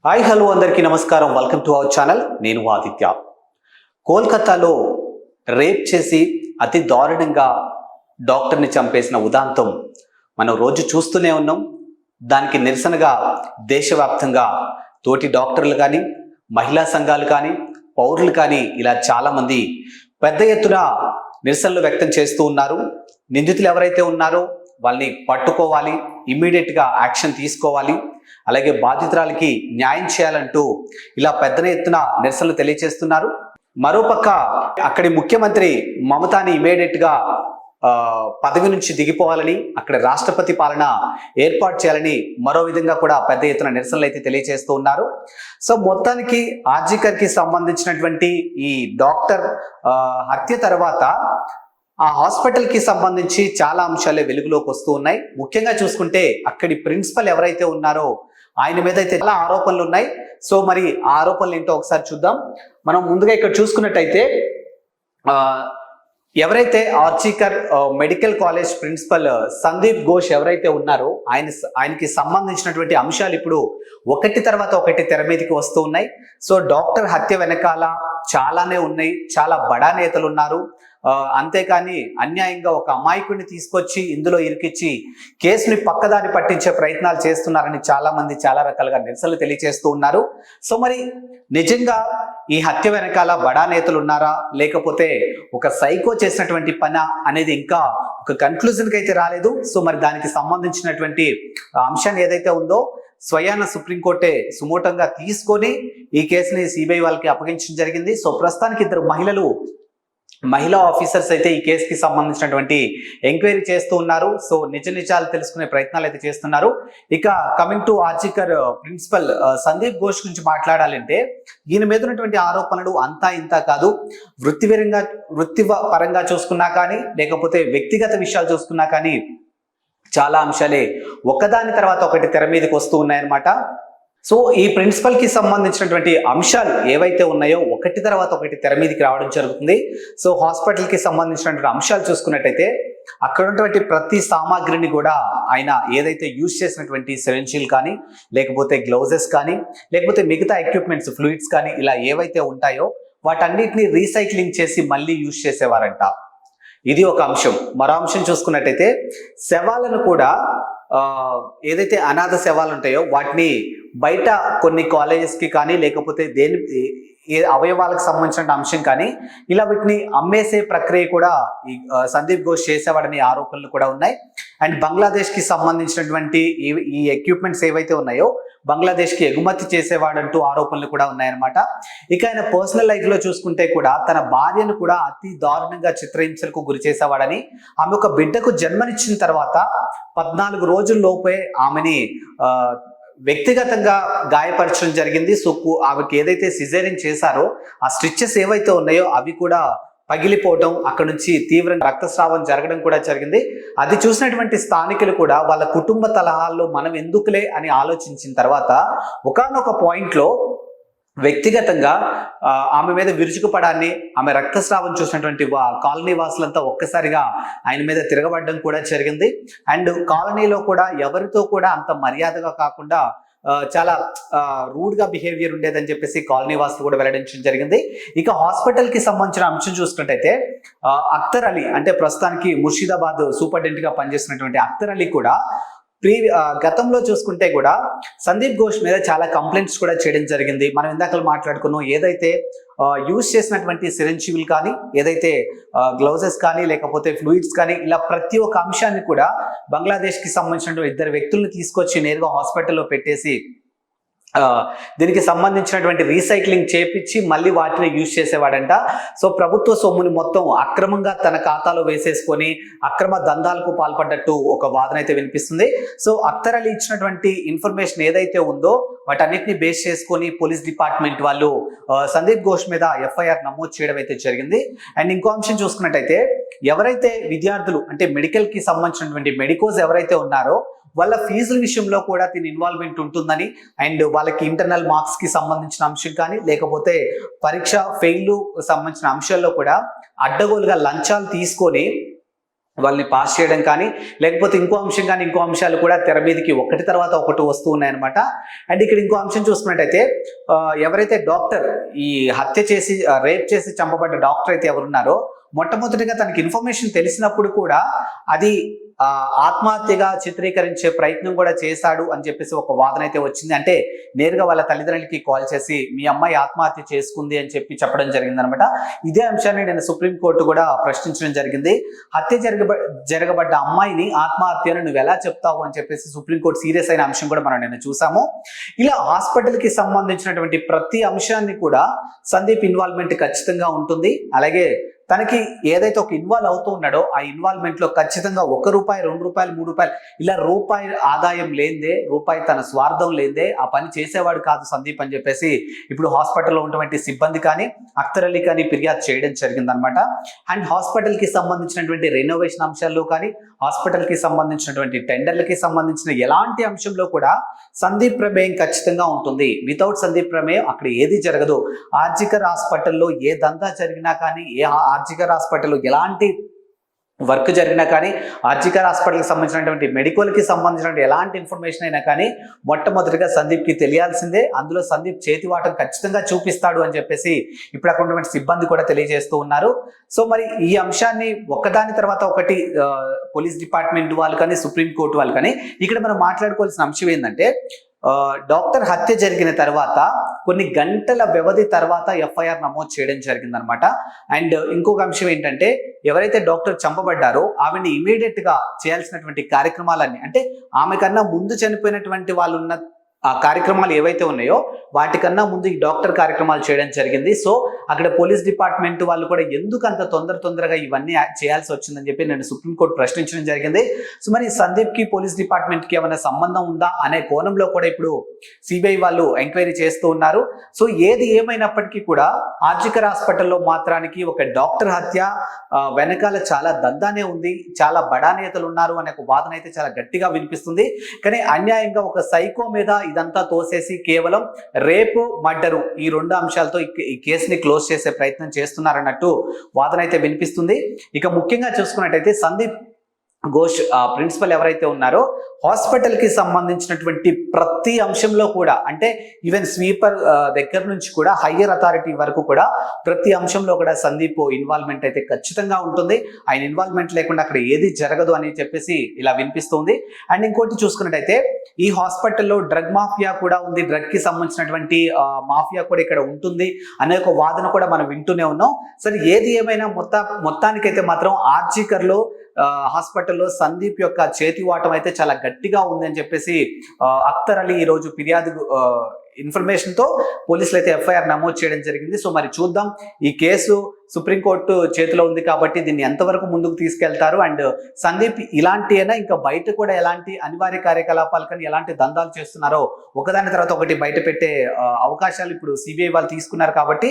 Hi hello అందరికీ నమస్కారం. Welcome to our channel. నేను ఆదిత్య. కోల్కతాలో రేప్ చేసి అతి దారుణంగా డాక్టర్ని చంపేసిన ఉదాంతం మనం రోజు చూస్తూనే ఉన్నాం. దానికి నిరసనగా దేశవ్యాప్తంగా తోటి డాక్టర్లు కానీ, మహిళా సంఘాలు కానీ, పౌరులు కానీ ఇలా చాలామంది పెద్ద ఎత్తున నిరసనలు వ్యక్తం చేస్తూ ఉన్నారు. నిందితులు ఎవరైతే ఉన్నారో వాళ్ళని పట్టుకోవాలి, ఇమ్మీడియట్గా యాక్షన్ తీసుకోవాలి, అలాగే బాధితురాలకి న్యాయం చేయాలంటూ ఇలా పెద్ద ఎత్తున నిరసనలు తెలియజేస్తున్నారు. మరోపక్క అక్కడి ముఖ్యమంత్రి మమతాని ఇమీడియట్గా పదవి నుంచి దిగిపోవాలని, అక్కడ రాష్ట్రపతి పాలన ఏర్పాటు చేయాలని మరో విధంగా కూడా పెద్ద ఎత్తున నిరసనలు అయితే తెలియజేస్తూ ఉన్నారు. సో మొత్తానికి ఆర్జికర్కి సంబంధించినటువంటి ఈ డాక్టర్ హత్య తర్వాత ఆ హాస్పిటల్కి సంబంధించి చాలా అంశాలే వెలుగులోకి వస్తూ ఉన్నాయి. ముఖ్యంగా చూసుకుంటే అక్కడి ప్రిన్సిపల్ ఎవరైతే ఉన్నారో ఆయన మీద అయితే చాలా ఆరోపణలు ఉన్నాయి. సో మరి ఆ ఆరోపణలు ఏంటో ఒకసారి చూద్దాం. మనం ముందుగా ఇక్కడ చూసుకున్నట్టయితే ఎవరైతే RG Kar medical college principal Sandip Ghosh ఎవరైతే ఉన్నారో ఆయనకి సంబంధించినటువంటి అంశాలు ఇప్పుడు ఒకటి తర్వాత ఒకటి తెర మీదకి వస్తూ ఉన్నాయి. సో డాక్టర్ హత్య వెనకాల చాలానే ఉన్నాయి, చాలా బడా నేతలు ఉన్నారు. అంతేకాని అన్యాయంగా ఒక అమాయకుడిని తీసుకొచ్చి ఇందులో ఇరికిచ్చి కేసుని పక్కదారి పట్టించే ప్రయత్నాలు చేస్తున్నారని చాలా మంది చాలా రకాలుగా నిరసనలు తెలియజేస్తూ ఉన్నారు. సో మరి నిజంగా ఈ హత్య వెనకాల బడా నేతలు ఉన్నారా, లేకపోతే ఒక సైకో చేసినటువంటి పని అనేది ఇంకా ఒక కన్క్లూజన్కి అయితే రాలేదు. సో మరి దానికి సంబంధించినటువంటి అంశాన్ని ఏదైతే ఉందో స్వయాన సుప్రీంకోర్టే సుమోటంగా తీసుకొని ఈ కేసుని సిబిఐ వాళ్ళకి అప్పగించడం జరిగింది. సో ప్రస్తుతానికి ఇద్దరు మహిళా ఆఫీసర్స్ అయితే ఈ కేసుకి సంబంధించినటువంటి ఎంక్వైరీ చేస్తూ ఉన్నారు. సో నిజాలు తెలుసుకునే ప్రయత్నాలు అయితే చేస్తున్నారు. ఇక coming to RG Kar principal Sandip Ghosh గురించి మాట్లాడాలంటే ఈయన మీద ఉన్నటువంటి ఆరోపణలు అంతా ఇంత కాదు. వృత్తి పరంగా చూసుకున్నా కానీ, లేకపోతే వ్యక్తిగత విషయాలు చూసుకున్నా కానీ చాలా అంశాలే ఒకదాని తర్వాత ఒకటి తెర మీదకి వస్తూ ఉన్నాయన్నమాట. సో ఈ ప్రిన్సిపల్ కి సంబంధించినటువంటి అంశాలు ఏవైతే ఉన్నాయో ఒకటి తర్వాత ఒకటి తెర మీదకి రావడం జరుగుతుంది. సో హాస్పిటల్ కి సంబంధించినటువంటి అంశాలు చూసుకున్నట్టయితే అక్కడ ఉన్నటువంటి ప్రతి సామాగ్రిని కూడా ఆయన ఏదైతే యూజ్ చేసినటువంటి సిరంజీలు కానీ, లేకపోతే గ్లౌజెస్ కానీ, లేకపోతే మిగతా ఎక్విప్మెంట్స్ ఫ్లూయిడ్స్ కానీ ఇలా ఏవైతే ఉంటాయో వాటన్నిటిని రీసైక్లింగ్ చేసి మళ్ళీ యూజ్ చేసేవారంట. ఇది ఒక అంశం. మరో అంశం చూసుకున్నట్టయితే శవాలను కూడా ఏదైతే అనాథ శవాలు ఉంటాయో వాటిని బయట కొన్ని కాలేజెస్కి కానీ, లేకపోతే అవయవాలకు సంబంధించిన అంశం కానీ ఇలా వీటిని అమ్మేసే ప్రక్రియ కూడా ఈ సందీప్ ఘోష్ చేసేవాడని ఆరోపణలు కూడా ఉన్నాయి. అండ్ బంగ్లాదేశ్కి సంబంధించినటువంటి ఈ ఎక్విప్మెంట్స్ ఏవైతే ఉన్నాయో బంగ్లాదేశ్కి ఎగుమతి చేసేవాడంటూ ఆరోపణలు కూడా ఉన్నాయన్నమాట. ఇక ఆయన పర్సనల్ లైఫ్ లో చూసుకుంటే కూడా తన భార్యను కూడా అతి దారుణంగా చిత్రహింసలకు గురి చేసేవాడని, ఆమె ఒక బిడ్డకు జన్మనిచ్చిన తర్వాత 14 రోజుల్లోపే ఆమెని వ్యక్తిగతంగా గాయపరచడం జరిగింది. సో ఆమెకి ఏదైతే సిజేరియన్ చేశారో ఆ స్టిచెస్ ఏవైతే ఉన్నాయో అవి కూడా పగిలిపోవడం, అక్కడ నుంచి తీవ్రంగా రక్తస్రావం జరగడం కూడా జరిగింది. అది చూసినటువంటి స్థానికులు కూడా వాళ్ళ కుటుంబ తలహాల్లో మనం ఎందుకులే అని ఆలోచించిన తర్వాత ఒకానొక పాయింట్లో వ్యక్తిగతంగా ఆమె మీద విరుచుకుపడాన్ని, ఆమె రక్తస్రావం చూసినటువంటి కాలనీ వాసులంతా ఒక్కసారిగా ఆయన మీద తిరగబడడం కూడా జరిగింది. అండ్ కాలనీలో కూడా ఎవరితో కూడా అంత మర్యాదగా కాకుండా చాలా రూడ్గా బిహేవియర్ ఉండేదని చెప్పేసి కాలనీ వాసులు కూడా వెల్లడించడం జరిగింది. ఇక హాస్పిటల్కి సంబంధించిన అంశం చూసుకున్నట్టయితే అఖ్తర్ అలీ అంటే ప్రస్తుతానికి ముర్షిదాబాద్ సూపరింటెండెంట్గా పనిచేస్తున్నటువంటి అఖ్తర్ అలీ కూడా గతంలో చూసుకుంటే కూడా సందీప్ ఘోష్ మీద చాలా కంప్లైంట్స్ కూడా చేయడం జరిగింది. మనం ఇందాక మాట్లాడుకున్నాం ఏదైతే యూజ్ చేసినటువంటి సిరంజీవులు కానీ, ఏదైతే గ్లౌజెస్ కానీ, లేకపోతే ఫ్లూయిడ్స్ కానీ ఇలా ప్రతి ఒక్క అంశాన్ని కూడా బంగ్లాదేశ్కి సంబంధించిన 2 వ్యక్తులను తీసుకొచ్చి నేరుగా హాస్పిటల్లో పెట్టేసి దీనికి సంబంధించినటువంటి రీసైక్లింగ్ చేపించి మళ్ళీ వాటిని యూజ్ చేసేవాడంట. సో ప్రభుత్వ సొమ్ముని మొత్తం అక్రమంగా తన ఖాతాలో వేసేసుకొని అక్రమ దందాలకు పాల్పడ్డట్టు ఒక వాదన అయితే వినిపిస్తుంది. సో అఖ్తర్ అలీ ఇచ్చినటువంటి ఇన్ఫర్మేషన్ ఏదైతే ఉందో వాటన్నిటిని బేస్ చేసుకొని పోలీస్ డిపార్ట్మెంట్ వాళ్ళు సందీప్ ఘోష్ మీద ఎఫ్ఐఆర్ నమోదు చేయడం అయితే జరిగింది. అండ్ ఇంకో అంశం చూసుకున్నట్టయితే ఎవరైతే విద్యార్థులు అంటే మెడికల్ కి సంబంధించినటువంటి మెడికోస్ ఎవరైతే ఉన్నారో వాళ్ళ ఫీజుల విషయంలో కూడా దీని ఇన్వాల్వ్మెంట్ ఉంటుందని, అండ్ వాళ్ళకి ఇంటర్నల్ మార్క్స్ కి సంబంధించిన అంశం కానీ, లేకపోతే పరీక్ష ఫెయిల్ సంబంధించిన అంశాల్లో కూడా అడ్డగోలుగా లంచాలు తీసుకొని వాళ్ళని పాస్ చేయడం కానీ, లేకపోతే ఇంకో అంశం కానీ, ఇంకో అంశాలు కూడా తెర మీదకి ఒకటి తర్వాత ఒకటి వస్తూ ఉన్నాయన్నమాట. అండ్ ఇక్కడ ఇంకో అంశం చూసుకున్నట్టయితే ఎవరైతే డాక్టర్ ఈ హత్య చేసి రేప్ చేసి చంపబడ్డ డాక్టర్ అయితే ఎవరున్నారో, మొట్టమొదటిగా తనకి ఇన్ఫర్మేషన్ తెలిసినప్పుడు కూడా అది ఆత్మహత్యగా చిత్రీకరించే ప్రయత్నం కూడా చేశాడు అని చెప్పేసి ఒక వాదన అయితే వచ్చింది. అంటే నేరుగా వాళ్ళ తల్లిదండ్రులకి కాల్ చేసి మీ అమ్మాయి ఆత్మహత్య చేసుకుంది అని చెప్పడం జరిగింది అనమాట. ఇదే అంశాన్ని నేను సుప్రీంకోర్టు కూడా ప్రశ్నించడం జరిగింది. హత్య జరగబడ్డ అమ్మాయిని ఆత్మహత్యను నువ్వు ఎలా చెప్తావు అని చెప్పేసి సుప్రీంకోర్టు సీరియస్ అయిన అంశం కూడా మనం నిన్న చూసాము. ఇలా హాస్పిటల్ కి సంబంధించినటువంటి ప్రతి అంశాన్ని కూడా సందీప్ ఇన్వాల్వ్మెంట్ ఖచ్చితంగా ఉంటుంది. అలాగే తనకి ఏదైతే ఒక ఇన్వాల్వ్ అవుతూ ఉన్నాడో ఆ ఇన్వాల్వ్మెంట్ లో ఖచ్చితంగా ₹1, ₹2, ₹3 ఇలా రూపాయి ఆదాయం లేదే, రూపాయి తన స్వార్థం లేదే ఆ పని చేసేవాడు కాదు సందీప్ అని చెప్పేసి ఇప్పుడు హాస్పిటల్లో ఉన్నటువంటి సిబ్బంది కానీ, అఖ్తర్ అలీ కానీ ఫిర్యాదు చేయడం జరిగిందనమాట. అండ్ హాస్పిటల్ కి సంబంధించినటువంటి రెనోవేషన్ అంశాల్లో కానీ, హాస్పిటల్ కి సంబంధించినటువంటి టెండర్లకి సంబంధించిన ఎలాంటి అంశంలో కూడా సందీప్ ప్రమేయం ఖచ్చితంగా ఉంటుంది. వితౌట్ సందీప్ ప్రమేయం అక్కడ ఏది జరగదు. ఆర్జికర్ హాస్పిటల్లో ఏ దందా జరిగినా కానీ, ఏ ఆర్జికర్ హాస్పిటల్లో ఎలాంటి వర్క్ జరిగినా కానీ, ఆర్జికర్ హాస్పిటల్కి సంబంధించినటువంటి మెడికల్కి సంబంధించినటువంటి ఎలాంటి ఇన్ఫర్మేషన్ అయినా కానీ మొట్టమొదటిగా సందీప్కి తెలియాల్సిందే. అందులో సందీప్ చేతివాటం ఖచ్చితంగా చూపిస్తాడు అని చెప్పేసి ఇప్పుడు అక్కడ ఉన్నటువంటి సిబ్బంది కూడా తెలియజేస్తూ ఉన్నారు. సో మరి ఈ అంశాన్ని ఒకదాని తర్వాత ఒకటి పోలీస్ డిపార్ట్మెంట్ వాళ్ళు కానీ, సుప్రీంకోర్టు వాళ్ళు కానీ ఇక్కడ మనం మాట్లాడుకోవాల్సిన అంశం ఏంటంటే, డాక్టర్ హత్య జరిగిన తర్వాత కొన్ని గంటల వ్యవధి తర్వాత ఎఫ్ఐఆర్ నమోదు చేయడం జరిగిందనమాట. అండ్ ఇంకొక అంశం ఏంటంటే, ఎవరైతే డాక్టర్ చంపబడ్డారో ఆవిడని ఇమీడియట్ గా చేయాల్సినటువంటి కార్యక్రమాలన్నీ, అంటే ఆమె కన్నా ముందు చనిపోయినటువంటి వాళ్ళు ఉన్న ఆ కార్యక్రమాలు ఏవైతే ఉన్నాయో వాటికన్నా ముందు ఈ డాక్టర్ కార్యక్రమాలు చేయడం జరిగింది. సో అక్కడ పోలీస్ డిపార్ట్మెంట్ వాళ్ళు కూడా ఎందుకు అంత తొందరగా ఇవన్నీ చేయాల్సి వచ్చిందని చెప్పి నేను సుప్రీంకోర్టు ప్రశ్నించడం జరిగింది. సో మరి సందీప్ కి పోలీస్ డిపార్ట్మెంట్ కి ఏమైనా సంబంధం ఉందా అనే కోణంలో కూడా ఇప్పుడు సిబిఐ వాళ్ళు ఎంక్వైరీ చేస్తూ ఉన్నారు. సో ఏది ఏమైనప్పటికీ కూడా ఆర్జికర్ హాస్పిటల్లో మాత్రానికి ఒక డాక్టర్ హత్య వెనకాల చాలా దందానే ఉంది, చాలా బడా నేతలు ఉన్నారు అనే ఒక వాదన అయితే చాలా గట్టిగా వినిపిస్తుంది. కానీ అన్యాయంగా ఒక సైకో మీద ఇదంతా తోసేసి కేవలం రేపు, మర్డరు ఈ 2 అంశాలతో ఈ కేసుని క్లోజ్ చేసే ప్రయత్నం చేస్తున్నారన్నట్టు వాదన అయితే వినిపిస్తుంది. ఇక ముఖ్యంగా చూసుకున్నట్టయితే సందీప్ ఘోష్ ప్రిన్సిపల్ ఎవరైతే ఉన్నారో హాస్పిటల్ కి సంబంధించినటువంటి ప్రతి అంశంలో కూడా, అంటే ఈవెన్ స్వీపర్ దగ్గర నుంచి కూడా హయ్యర్ అథారిటీ వరకు కూడా ప్రతి అంశంలో కూడా సందీప్ ఇన్వాల్వ్మెంట్ అయితే ఖచ్చితంగా ఉంటుంది. ఆయన ఇన్వాల్వ్మెంట్ లేకుండా అక్కడ ఏది జరగదు అని చెప్పేసి ఇలా వినిపిస్తుంది. అండ్ ఇంకోటి చూసుకున్నట్టయితే ఈ హాస్పిటల్లో డ్రగ్ మాఫియా కూడా ఉంది, డ్రగ్ కి సంబంధించినటువంటి మాఫియా కూడా ఇక్కడ ఉంటుంది అనే ఒక వాదన కూడా మనం వింటూనే ఉన్నాం. సరే ఏది ఏమైనా మొత్తానికైతే మాత్రం ఆర్జికర్లో హాస్పిటల్లో సందీప్ యొక్క చేతివాటం అయితే చాలా గట్టిగా ఉందని చెప్పేసి అఖ్తర్ అలీ ఈరోజు ఫిర్యాదు ఇన్ఫర్మేషన్ తో పోలీసులు అయితే ఎఫ్ఐఆర్ నమోదు చేయడం జరిగింది. సో మరి చూద్దాం, ఈ కేసు సుప్రీంకోర్టు చేతిలో ఉంది కాబట్టి దీన్ని ఎంతవరకు ముందుకు తీసుకెళ్తారు. అండ్ సందీప్ ఇలాంటి అయినా ఇంకా బయట కూడా ఎలాంటి అనివార్య కార్యకలాపాలు కానీ ఎలాంటి దందాలు చేస్తున్నారో ఒకదాని తర్వాత ఒకటి బయట పెట్టే అవకాశాలు ఇప్పుడు సిబిఐ వాళ్ళు తీసుకున్నారు కాబట్టి